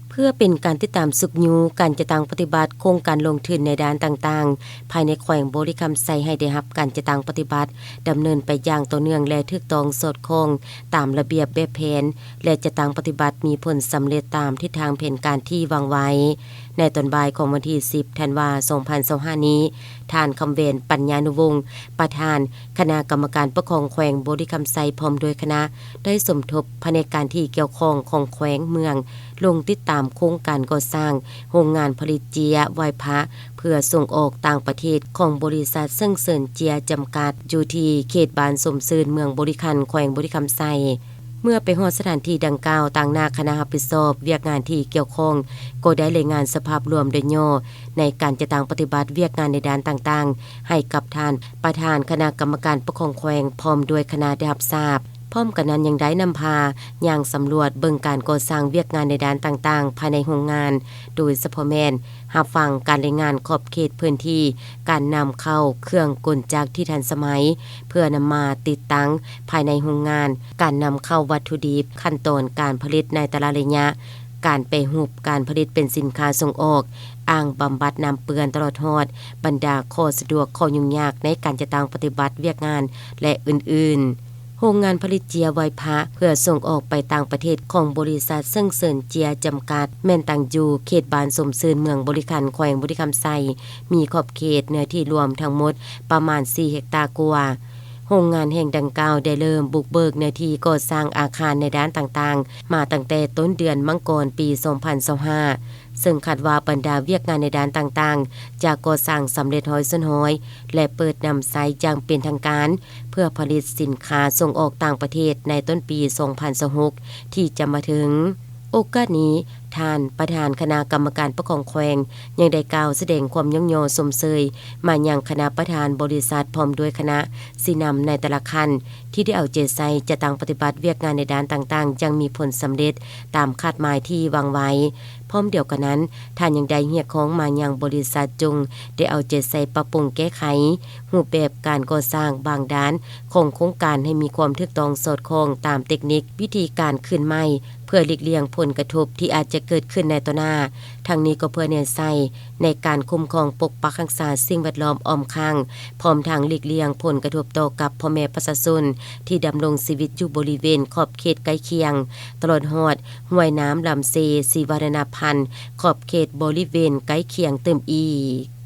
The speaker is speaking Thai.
เพื่อเป็นการติดตามสุกยูการจะตั้งปฏิบัติโครงการลงทุนในด้านต่างๆภายในแขวงบริคำไซให้ได้รับการจะตั้งปฏิบัติดำเนินไปอย่างต่อเนื่องและถูกต้องสอดคล้องตามระเบียบแบบแผนและจะตั้งปฏิบัติมีผลสำเร็จตามทิศทางแผนการที่วางไว้ในตอนบ่ายของวันที่10ธันวาคม2025นี้ท่านคำเวนปัญญานุวงศ์ประธานคณะกรรมการปกครองแขวงบริคำไซพร้อมโดยคณะได้สมทบภายในการที่เกี่ยวข้องของแขวงเมืองลงติดตามโครงการก่อสร้างโรงงานผลิตเจียไวพระเพื่อส่งออกต่างประเทศของบริษัทเซิ่งเซินเจียจำกัดอยู่ที่เขตบ้านสมซืนเมืองบริคันแขวงบริคำไซเมื่อไปฮอดสถานที่ดังกล่าวต่างหน้าคณะรับผิดชอบเวียกงานที่เกี่ยวข้องก็ได้รายงานสภาพรวมโดยย่อในการจะตั้งปฏิบัติเวียกงานในด้านต่างๆให้กับท่านประธานคณะกรรมการปกครองแขวงพร้อมด้วยคณะได้รับทราบพร้อมกันนั้นยังได้นำพาย่างสำรวจเบิ่งการก่อสร้างเวียกงานในด้านต่างๆภายในโรงงานโดยเฉพาะแม่นรับฟังการรายงานขอบเขตพื้นที่การนำเข้าเครื่องกลจักรที่ทันสมัยเพื่อนำมาติดตั้งภายในโรงงานการนำเข้าวัตถุดิบขั้นตอนการผลิตในแต่ละระยะการไปรูปการผลิตเป็นสินค้าส่งออกอ่างบำบัดน้ำเปื้อนตลอดฮอดบรรดาข้อสะดวกข้อยุ่งยากในการจะตั้งปฏิบัติเวียกงานและอื่นๆโรงงานผลิตเจียไวพระเพื่อส่งออกไปต่างประเทศของบริษัทเซิ่งเซินเจียจำกัดแม่นตั้งอยู่เขตบ้านสมซืนเมืองบริคันแขวงบริคำไซมีขอบเขตเนื้อที่รวมทั้งหมดประมาณ4เฮกตาร์กว่าโรงงานแห่งดังกล่าวได้เริ่มบุกเบิกเนื้อที่ก่อสร้างอาคารในด้านต่างๆมาตั้งแต่ต้นเดือนมังกรปี2025ซึ่งคาดว่าบรรดาเวียกงานในด้านต่างๆจะก่อสร้างสำเร็จร้อยส่วนร้อยและเปิดนำไซต์อย่างเป็นทางการเพื่อผลิตสินค้าส่งออกต่างประเทศในต้นปี2026ที่จะมาถึงโอกาสนี้ท่านประธานคณะกรรมการปกครองแขวงยังได้กล่าวแสดงความย่องยอสมเสยมายังคณะประธานบริษัทพร้อมด้วยคณะสินำในแต่ละขั้นที่ได้เอาใจใส่จะตั้งปฏิบัติเวียกงานในด้านต่างๆยังมีผลสำเร็จตามคาดหมายที่วางไว้พร้อมเดียวกันนั้นท่านยังได้เรียกร้องมายังบริษัทจุงได้เอาใจใส่ปรับปรุงแก้ไขรูปแบบการก่อสร้างบางด้านของโครงการให้มีความถูกต้องสอดคล้องตามเทคนิควิธีการขึ้นใหม่เพื่อหลีกเลี่ยงผลกระทบที่อาจจะเกิดขึ้นในต่อหน้าทั้งนี้ก็เพื่อเน้นใส่ในการคุ้มครองปกปักรักษาสิ่งแวดล้อมอ้อมข้างพร้อมทางหลีกเลี่ยงผลกระทบต่อกับพ่อแม่ประชาชนที่ดำรงชีวิตอยู่บริเวณขอบเขตใกล้เคียงตลอดฮอดห้วยน้ำลำเซสีวรณพันธ์ขอบเขตบริเวณใกล้เคียงเติมอีก